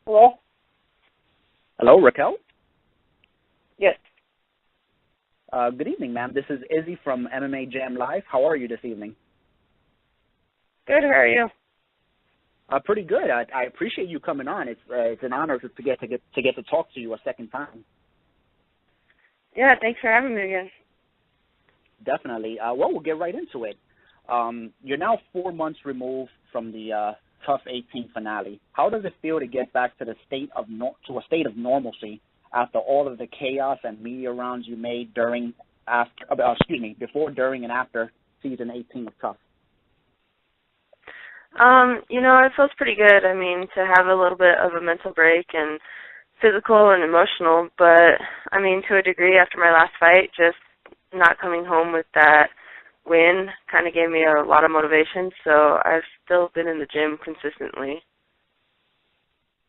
Hello? Hello, Raquel. Yes. Good evening, ma'am. This is Izzy from MMA Jam Live. How are you this evening? Good, how are you? Pretty good. I appreciate you coming on. It's an honor to get to talk to you a second time. Yeah, thanks for having me again. Definitely. Well, we'll get right into it. You're now 4 months removed from the Tough 18 finale. How does it feel to get back to a state of normalcy after all of the chaos and media rounds you made before, during, and after season 18 of Tough? It feels pretty good. I mean, to have a little bit of a mental break and physical and emotional, but, I mean, to a degree after my last fight, just not coming home with that win kind of gave me a lot of motivation, so I've still been in the gym consistently.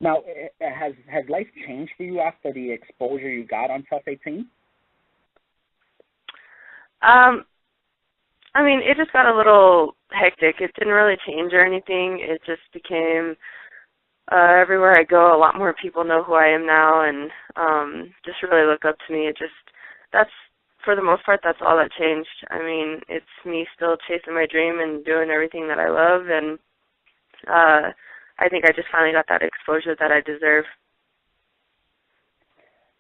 Now, has life changed for you after the exposure you got on Tough 18? I mean, it just got a little hectic. It didn't really change or anything. It just became, everywhere I go, a lot more people know who I am now and just really look up to me. For the most part, that's all that changed. I mean, it's me still chasing my dream and doing everything that I love, and I think I just finally got that exposure that I deserve.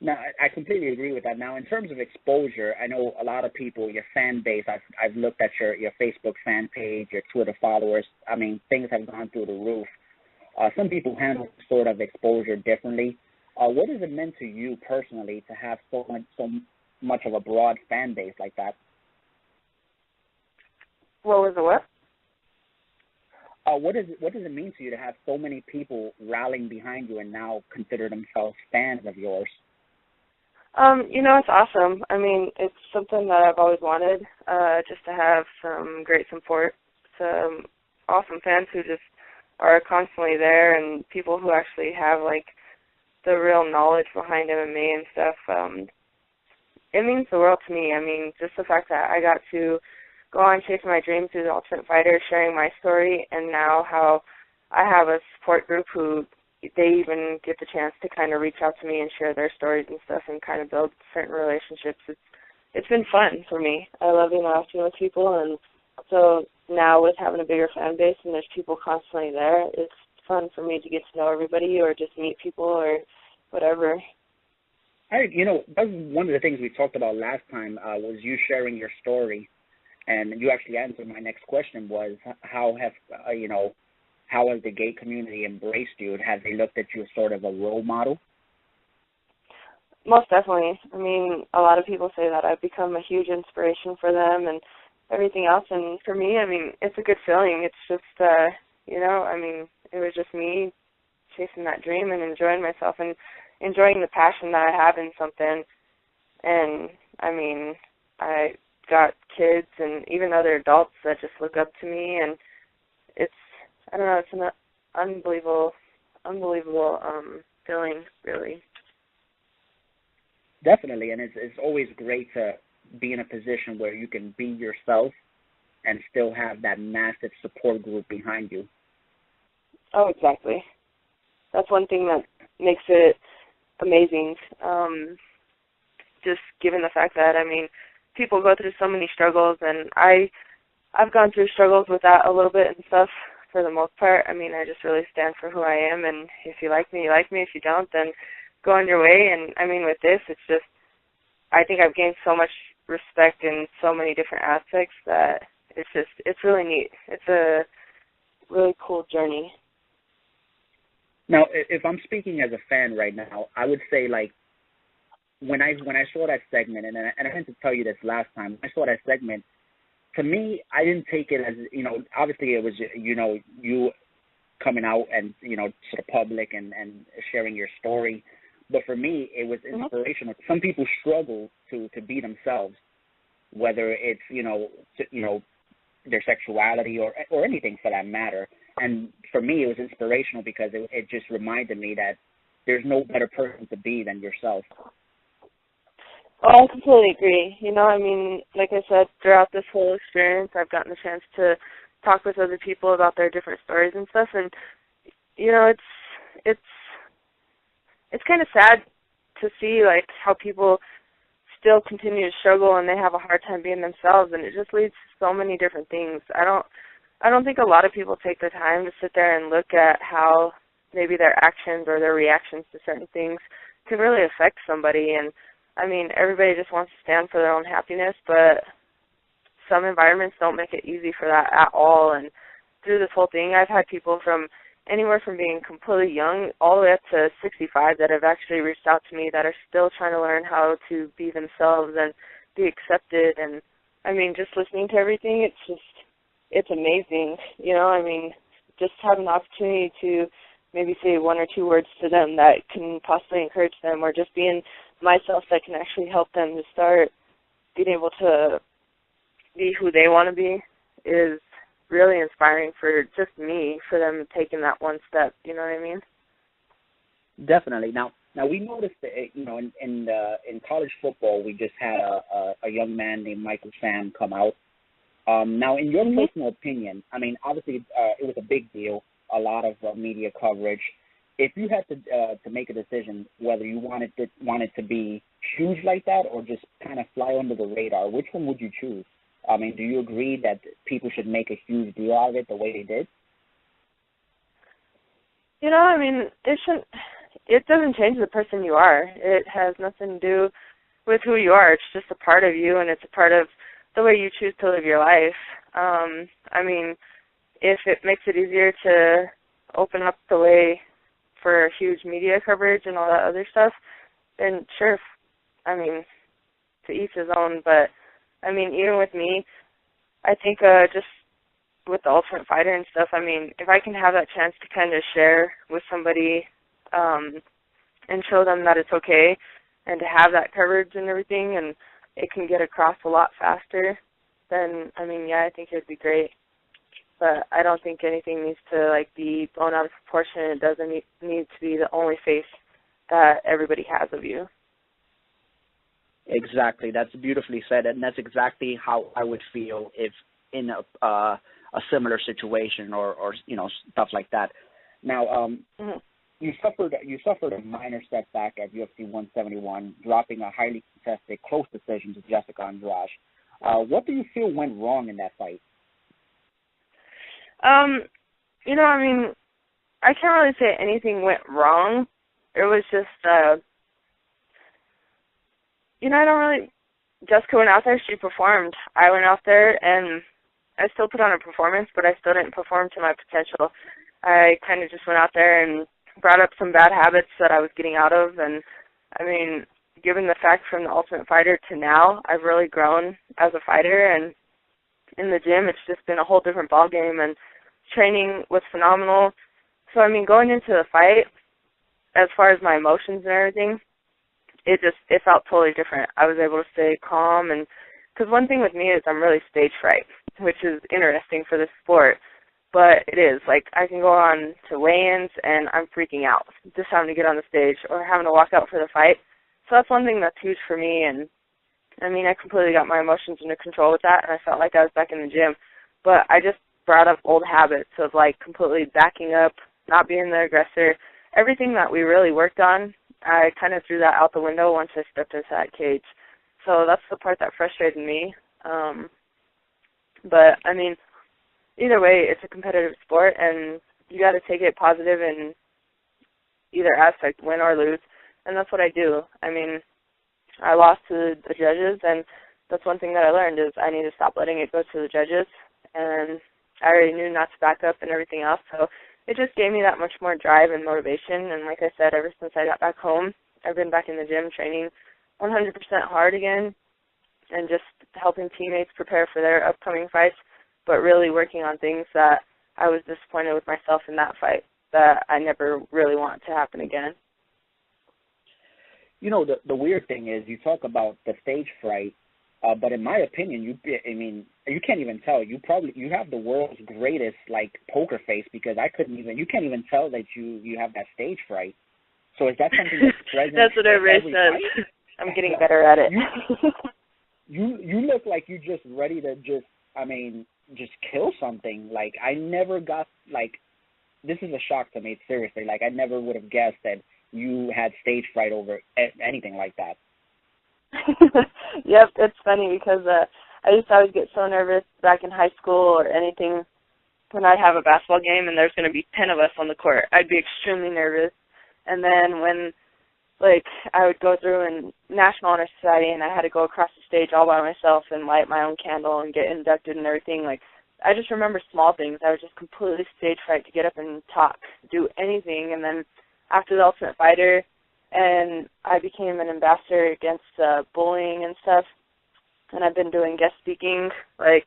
No, I completely agree with that. Now, in terms of exposure, I know a lot of people, your fan base, I've looked at your Facebook fan page, your Twitter followers. I mean, things have gone through the roof. Some people handle sort of exposure differently. What has it meant to you personally to have so much of a broad fan base like that? What was the what? What does it mean to you to have so many people rallying behind you and now consider themselves fans of yours? It's awesome. I mean, it's something that I've always wanted, just to have some great support, some awesome fans who just are constantly there, and people who actually have, like, the real knowledge behind MMA and stuff. It means the world to me. I mean, just the fact that I got to go on chasing my dreams through the Ultimate Fighter, sharing my story, and now how I have a support group who they even get the chance to kind of reach out to me and share their stories and stuff and kind of build certain relationships. It's been fun for me. I love interacting with people, and so now with having a bigger fan base and there's people constantly there, it's fun for me to get to know everybody or just meet people or whatever. That was one of the things we talked about last time, was you sharing your story, and you actually answered my next question was how has the gay community embraced you? Have they looked at you as sort of a role model? Most definitely. I mean, a lot of people say that I've become a huge inspiration for them and everything else, and for me, I mean, it's a good feeling. It's just, it was just me chasing that dream and enjoying myself and enjoying the passion that I have in something. And, I mean, I got kids and even other adults that just look up to me, and it's an unbelievable feeling, really. Definitely, and it's always great to be in a position where you can be yourself and still have that massive support group behind you. Oh, exactly. That's one thing that makes it amazing. Just given the fact that, I mean, people go through so many struggles, and I've gone through struggles with that a little bit and stuff for the most part. I mean, I just really stand for who I am, and if you like me, you like me. If you don't, then go on your way. And, I mean, with this, it's just, I think I've gained so much respect in so many different aspects that it's really neat. It's a really cool journey. Now, if I'm speaking as a fan right now, I would say, like, when I saw that segment, and I meant to tell you this last time, when I saw that segment, to me, I didn't take it as, obviously it was, you coming out and, to the public and sharing your story. But for me, it was inspirational. Mm-hmm. Some people struggle to be themselves, whether it's, their sexuality or anything for that matter. And for me, it was inspirational because it just reminded me that there's no better person to be than yourself. Oh, I completely agree. I mean, like I said, throughout this whole experience, I've gotten the chance to talk with other people about their different stories and stuff, and, it's it's kind of sad to see like how people still continue to struggle and they have a hard time being themselves, and it just leads to so many different things. I don't think a lot of people take the time to sit there and look at how maybe their actions or their reactions to certain things can really affect somebody. And I mean, everybody just wants to stand for their own happiness, but some environments don't make it easy for that at all. And through this whole thing, I've had people from anywhere from being completely young all the way up to 65 that have actually reached out to me that are still trying to learn how to be themselves and be accepted. And I mean, just listening to everything, it's amazing. You know, I mean, just having the opportunity to maybe say one or two words to them that can possibly encourage them, or just being myself that can actually help them to start being able to be who they want to be, is really inspiring for just me, for them taking that one step. You know what I mean? Definitely. Now we noticed that, you know, in college football, we just had a young man named Michael Sam come out. Now, in your personal opinion, I mean, obviously it was a big deal, a lot of media coverage. If you had to make a decision whether you wanted to be huge like that or just kind of fly under the radar, which one would you choose? I mean, do you agree that people should make a huge deal out of it the way they did? You know, I mean, it doesn't change the person you are. It has nothing to do with who you are. It's just a part of you, and it's a part of the way you choose to live your life. I mean, if it makes it easier to open up the way for huge media coverage and all that other stuff, then sure, I mean, to each his own. But I mean, even with me, I think just with the Ultimate Fighter and stuff, I mean, if I can have that chance to kind of share with somebody and show them that it's okay and to have that coverage and everything, and it can get across a lot faster, then, I mean, yeah, I think it'd be great. But I don't think anything needs to, like, be blown out of proportion. It doesn't need to be the only face that everybody has of you. Exactly. That's beautifully said, and that's exactly how I would feel if in a similar situation or you know, stuff like that. Now, you suffered a minor setback at UFC 171, dropping a highly contested close decision to Jessica Andrade. What do you feel went wrong in that fight? You know, I mean, I can't really say anything went wrong. It was just, you know, I don't really, Jessica went out there, she performed. I went out there and I still put on a performance, but I still didn't perform to my potential. I kind of just went out there and brought up some bad habits that I was getting out of. And, I mean, given the fact from the Ultimate Fighter to now, I've really grown as a fighter. And in the gym, it's just been a whole different ballgame. And training was phenomenal. So, I mean, going into the fight, as far as my emotions and everything, it felt totally different. I was able to stay calm, and because one thing with me is I'm really stage fright, which is interesting for this sport, but it is. Like, I can go on to weigh-ins, and I'm freaking out just having to get on the stage or having to walk out for the fight. So that's one thing that's huge for me, and, I mean, I completely got my emotions under control with that, and I felt like I was back in the gym. But I just brought up old habits of, like, completely backing up, not being the aggressor. Everything that we really worked on, I kind of threw that out the window once I stepped into that cage. So that's the part that frustrated me. But, I mean, either way, it's a competitive sport, and you got to take it positive in either aspect, win or lose, and that's what I do. I mean, I lost to the judges, and that's one thing that I learned is I need to stop letting it go to the judges, and I already knew not to back up and everything else, so it just gave me that much more drive and motivation. And like I said, ever since I got back home, I've been back in the gym training 100% hard again and just helping teammates prepare for their upcoming fights, but really working on things that I was disappointed with myself in that fight that I never really want to happen again. You know, the weird thing is you talk about the stage fright, but in my opinion, you can't even tell. You have the world's greatest, like, poker face, because you can't even tell that you have that stage fright. So is that something that's present? That's what everybody says. I'm getting better at it. You look like you just ready to just kill something. Like, I never got, like, this is a shock to me, seriously. Like, I never would have guessed that you had stage fright over anything like that. Yep, it's funny because I used to always get so nervous back in high school or anything when I'd have a basketball game and there's going to be 10 of us on the court. I'd be extremely nervous. And then when, like, I would go through in National Honor Society and I had to go across the stage all by myself and light my own candle and get inducted and everything, like, I just remember small things. I was just completely stage fright to get up and talk, do anything. And then after the Ultimate Fighter, and I became an ambassador against bullying and stuff, and I've been doing guest speaking. Like,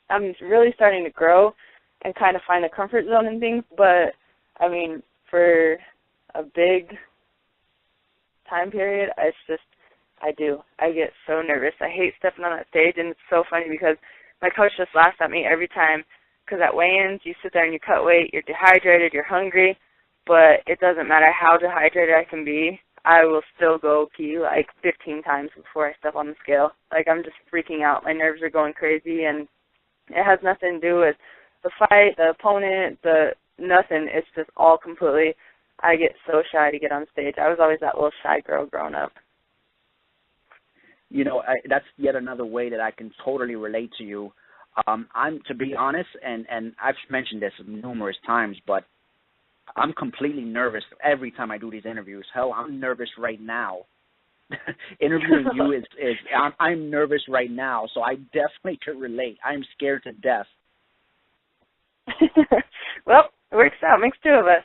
I'm really starting to grow and kind of find a comfort zone in things, but, I mean, for a big time period, I get so nervous. I hate stepping on that stage, and it's so funny because my coach just laughs at me every time, because at weigh-ins, you sit there and you cut weight, you're dehydrated, you're hungry, but it doesn't matter how dehydrated I can be, I will still go pee like 15 times before I step on the scale. Like, I'm just freaking out. My nerves are going crazy, and it has nothing to do with the fight, the opponent, nothing. It's just all completely, I get so shy to get on stage. I was always that little shy girl growing up. You know, that's yet another way that I can totally relate to you. I'm, to be honest, and I've mentioned this numerous times, but I'm completely nervous every time I do these interviews. Hell, I'm nervous right now. Interviewing you is I'm nervous right now, so I definitely can relate. I'm scared to death. Well, it works out. Makes two of us.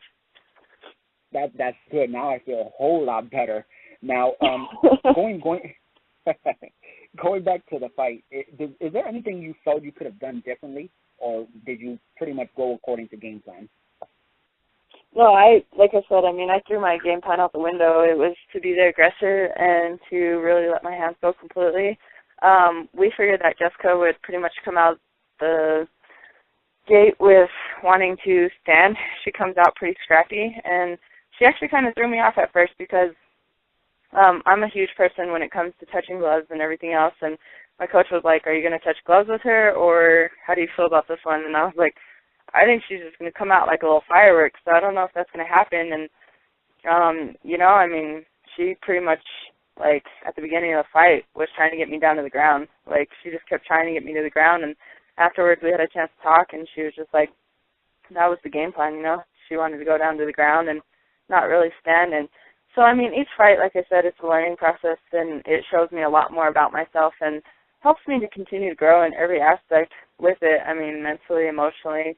That's good. Now I feel a whole lot better. Now, going back to the fight, is there anything you felt you could have done differently, or did you pretty much go according to game plan? No, like I said, I mean, I threw my game plan out the window. It was to be the aggressor and to really let my hands go completely. We figured that Jessica would pretty much come out the gate with wanting to stand. She comes out pretty scrappy, and she actually kind of threw me off at first because I'm a huge person when it comes to touching gloves and everything else, and my coach was like, are you going to touch gloves with her, or how do you feel about this one? And I was like, I think she's just going to come out like a little firework, so I don't know if that's going to happen. And, you know, I mean, she pretty much, like, at the beginning of the fight was trying to get me down to the ground. Like, she just kept trying to get me to the ground, and afterwards we had a chance to talk, and she was just like, that was the game plan, you know. She wanted to go down to the ground and not really stand. And so, I mean, each fight, like I said, it's a learning process, and it shows me a lot more about myself and helps me to continue to grow in every aspect with it. I mean, mentally, emotionally,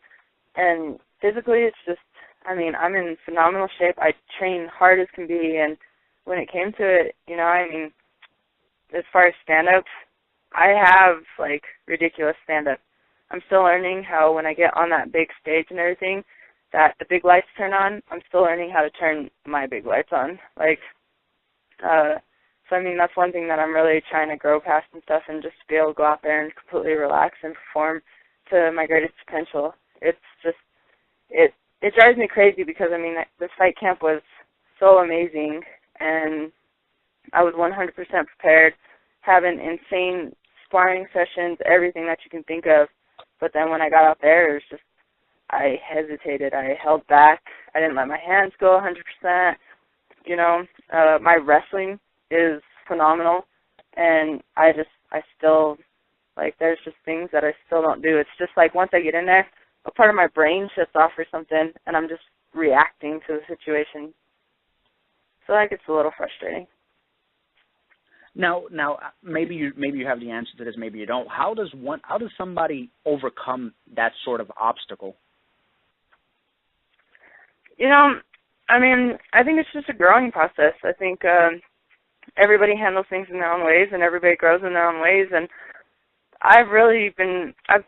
and physically. It's just, I mean, I'm in phenomenal shape. I train hard as can be, and when it came to it, you know, I mean, as far as stand-up, I have, like, ridiculous stand-up. I'm still learning how when I get on that big stage and everything, that the big lights turn on. I'm still learning how to turn my big lights on. Like, so, I mean, that's one thing that I'm really trying to grow past and stuff, and just be able to go out there and completely relax and perform to my greatest potential. It's just, it drives me crazy because, I mean, this fight camp was so amazing, and I was 100% prepared, having insane sparring sessions, everything that you can think of. But then when I got out there, it was just, I hesitated. I held back. I didn't let my hands go 100%. You know, my wrestling is phenomenal, and I still, like, there's just things that I still don't do. It's just like once I get in there, a part of my brain shuts off or something, and I'm just reacting to the situation. So that gets a little frustrating. Now, maybe you have the answer to this, maybe you don't. How does somebody overcome that sort of obstacle? You know, I mean, I think it's just a growing process. I think everybody handles things in their own ways, and everybody grows in their own ways. And I've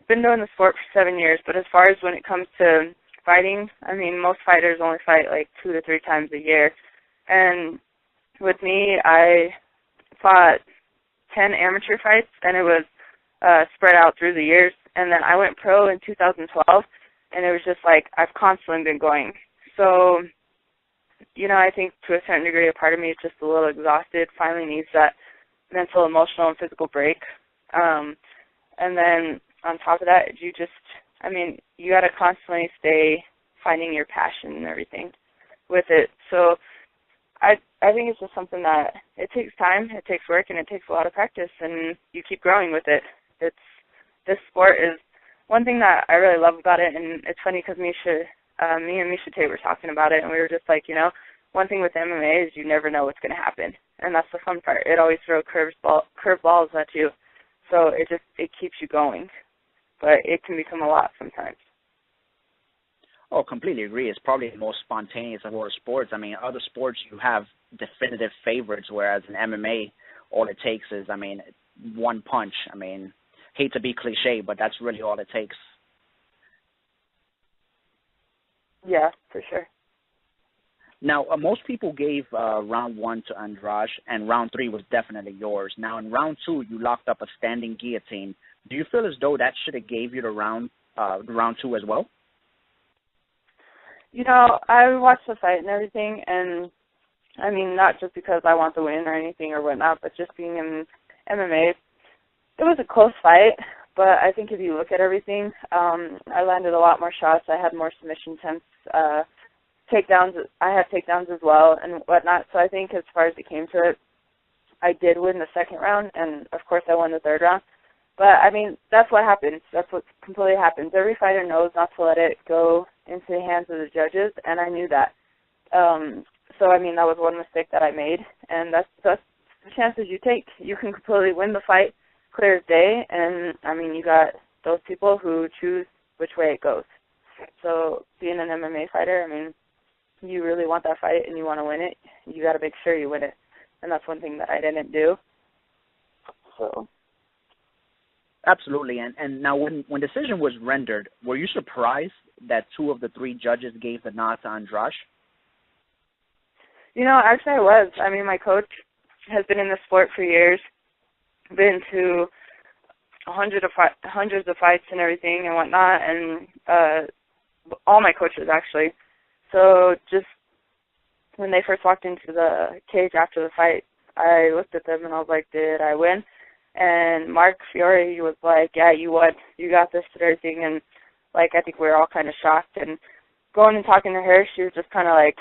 been doing the sport for 7 years, but as far as when it comes to fighting, I mean, most fighters only fight like 2 to 3 times a year. And with me, I fought 10 amateur fights, and it was spread out through the years. And then I went pro in 2012, and it was just like I've constantly been going. So, you know, I think to a certain degree, a part of me is just a little exhausted, finally needs that mental, emotional, and physical break. And then on top of that, you got to constantly stay finding your passion and everything with it. So I think it's just something that it takes time, it takes work, and it takes a lot of practice, and you keep growing with it. This sport is one thing that I really love about it, and it's funny because me and Misha Tate were talking about it, and we were just like, one thing with MMA is you never know what's going to happen, and that's the fun part. It always throws curve balls at you, so it keeps you going, but it can become a lot sometimes. Oh, completely agree. It's probably the most spontaneous of all sports. I mean, other sports you have definitive favorites, whereas in MMA, all it takes is, one punch. Hate to be cliche, but that's really all it takes. Yeah, for sure. Now, most people gave round 1 to Andrade, and round 3 was definitely yours. Now, in round 2, you locked up a standing guillotine. Do you feel as though that should have gave you the round 2 as well? I watched the fight and everything, and not just because I want the win or anything or whatnot, but just being in MMA, it was a close fight. But I think if you look at everything, I landed a lot more shots. I had more submission attempts, takedowns. I had takedowns as well and whatnot. So I think as far as it came to it, I did win the second round, and of course I won the third round. But that's what happens. That's what completely happens. Every fighter knows not to let it go into the hands of the judges, and I knew that. So that was one mistake that I made, and that's the chances you take. You can completely win the fight clear as day, and you got those people who choose which way it goes. So being an MMA fighter, you really want that fight and you want to win it. You got to make sure you win it, and that's one thing that I didn't do. So. Absolutely, and now when decision was rendered, were you surprised that 2 of the 3 judges gave the nod to Andrade? Actually I was. My coach has been in the sport for years, been to hundreds of fights and everything and whatnot, and all my coaches actually. So just when they first walked into the cage after the fight, I looked at them and I was like, did I win? And Mark Fiore was like, yeah, you won. You got this and everything. And, I think we were all kind of shocked. And going and talking to her, she was just kind of like,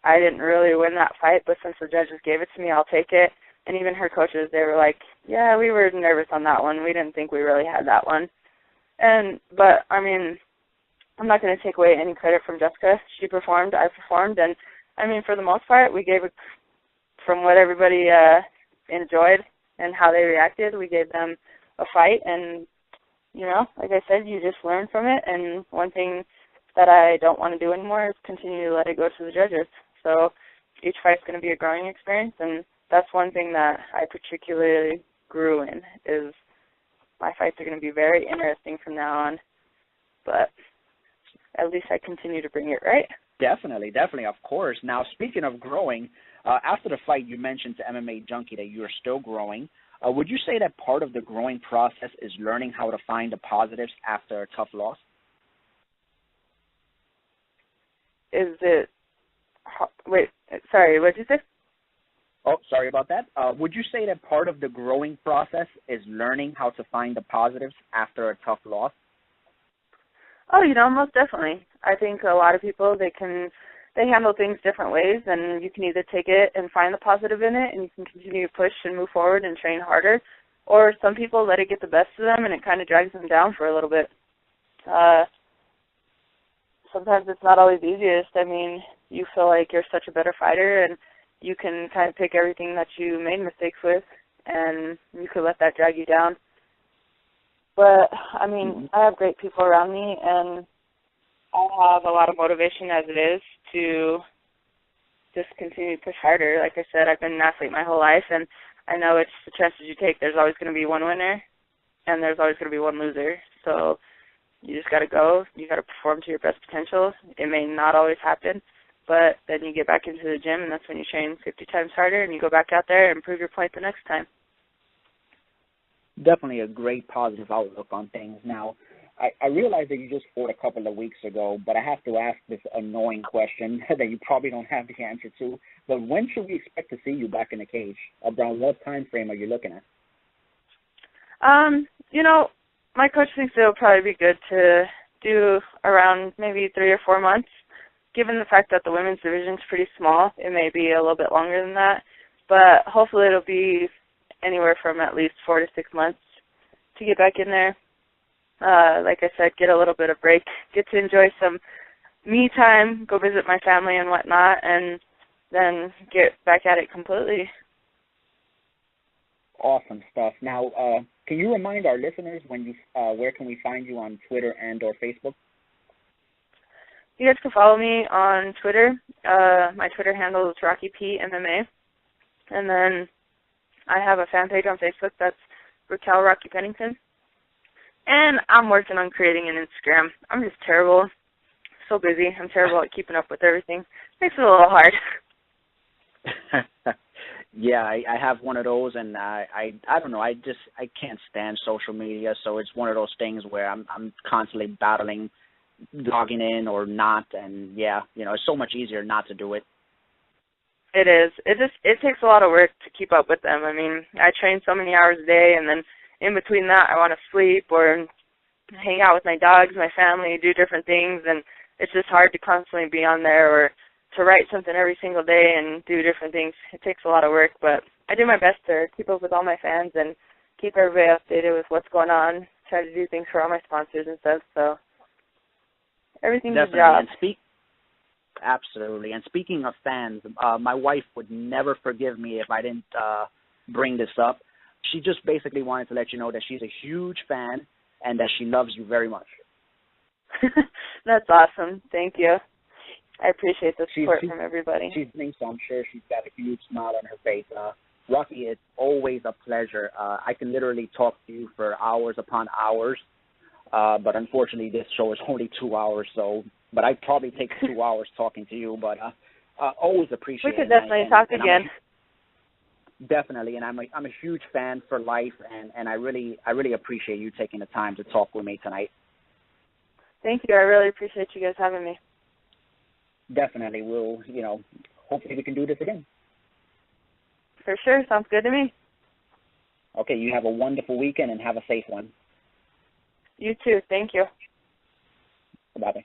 I didn't really win that fight, but since the judges gave it to me, I'll take it. And even her coaches, they were like, yeah, we were nervous on that one. We didn't think we really had that one. But I'm not going to take away any credit from Jessica. She performed, I performed. And, for the most part, we gave it, from what everybody enjoyed and how they reacted, we gave them a fight. And, like I said, you just learn from it. And one thing that I don't want to do anymore is continue to let it go to the judges. So each fight's going to be a growing experience, and that's one thing that I particularly grew in, is my fights are going to be very interesting from now on. But at least I continue to bring it, right? Definitely, of course. Now, speaking of growing, after the fight, you mentioned to MMA Junkie that you're still growing. Would you say that part of the growing process is learning how to find the positives after a tough loss? Wait, sorry, what did you say? Oh, sorry about that. Would you say that part of the growing process is learning how to find the positives after a tough loss? Oh, most definitely. I think a lot of people, they handle things different ways, and you can either take it and find the positive in it, and you can continue to push and move forward and train harder, or some people let it get the best of them, and it kind of drags them down for a little bit. Sometimes it's not always easiest. You feel like you're such a better fighter, and you can kind of pick everything that you made mistakes with, and you could let that drag you down. But, I have great people around me, and I have a lot of motivation as it is to just continue to push harder. Like I said, I've been an athlete my whole life, and I know it's the chances you take. There's always going to be one winner, and there's always going to be one loser. So you just got to go. You got to perform to your best potential. It may not always happen, but then you get back into the gym, and that's when you train 50 times harder, and you go back out there and prove your point the next time. Definitely a great positive outlook on things. Now, I realize that you just fought a couple of weeks ago, but I have to ask this annoying question that you probably don't have the answer to. But when should we expect to see you back in the cage? Around what time frame are you looking at? My coach thinks it'll probably be good to do around maybe 3 or 4 months. given the fact that the women's division is pretty small, it may be a little bit longer than that. But hopefully it'll be anywhere from at least 4 to 6 months to get back in there. Like I said, get a little bit of break, get to enjoy some me time, go visit my family and whatnot, and then get back at it completely. Awesome stuff. Now, can you remind our listeners where can we find you on Twitter and or Facebook? You guys can follow me on Twitter. My Twitter handle is Rocky P MMA. And then I have a fan page on Facebook that's Raquel Rocky Pennington. And I'm working on creating an Instagram. I'm just terrible. So busy. I'm terrible at keeping up with everything. Makes it a little hard. Yeah, I have one of those, and I don't know. I can't stand social media, so it's one of those things where I'm constantly battling logging in or not, and yeah, it's so much easier not to do it. It is. It takes a lot of work to keep up with them. I mean, I train so many hours a day, and then in between that, I want to sleep or hang out with my dogs, my family, do different things, and it's just hard to constantly be on there or to write something every single day and do different things. It takes a lot of work, but I do my best to keep up with all my fans and keep everybody updated with what's going on, try to do things for all my sponsors and stuff, so everything's a job. Absolutely. And speaking of fans, my wife would never forgive me if I didn't bring this up. She just basically wanted to let you know that she's a huge fan and that she loves you very much. That's awesome. Thank you. I appreciate the support from everybody. She thinks, so I'm sure she's got a huge smile on her face. Rocky, it's always a pleasure. I can literally talk to you for hours upon hours, but unfortunately this show is only 2 hours, but I'd probably take 2 hours talking to you, but always appreciate it. We could definitely talk again. Definitely, and I'm a huge fan for life, and I really appreciate you taking the time to talk with me tonight. Thank you. I really appreciate you guys having me. Definitely. We'll, hopefully we can do this again. For sure. Sounds good to me. Okay, you have a wonderful weekend and have a safe one. You too. Thank you. Bye-bye.